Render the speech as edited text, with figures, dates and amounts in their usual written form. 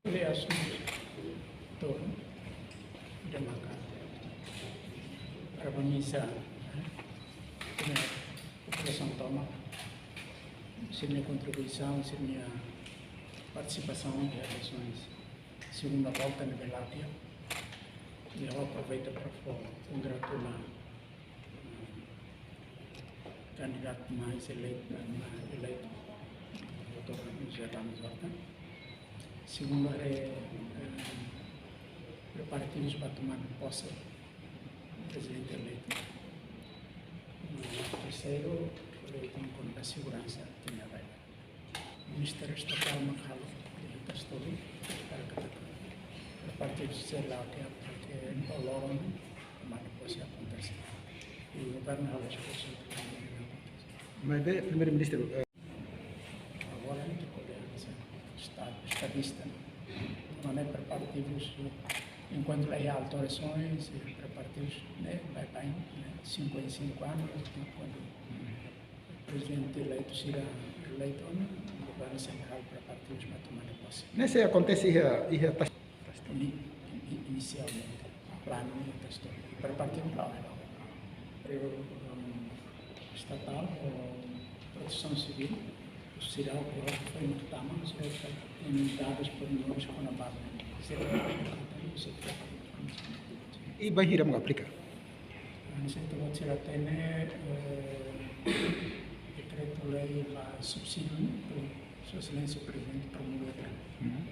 Ele assume todo de marcar para organizar a população toma se minha contribuição, se minha participação nas eleições segunda volta na Belápia. E eu aproveito para congratular o candidato mais eleito, o Dr. José Ramos Horta. Segundo, preparativos para tomar posse do presidente eleito. E terceiro, a segurança que me vai. O Ministério Estatal Macalo, que está todo, preparativos de ser lá que empolgaram tomar posse acontecer. E o governo vai escolher o que acontecer. Mas, primeiro-ministro, Agora, a gente pode estadista, não é preparativos, enquanto há alterações, preparativos, vai bem, 5 em 5 anos, quando o presidente eleito será eleito, o governo central preparativos para tomar posse. nesse acontece Inicialmente, plano da história. Preparativo lá, estatal, proteção civil, será o que foi muito tamanho, será limitados por nós com a base. e vai ir a aplicar. Nesse tempo, será tem decreto-lei para subsídio, Sua Excelência o Presidente promulga.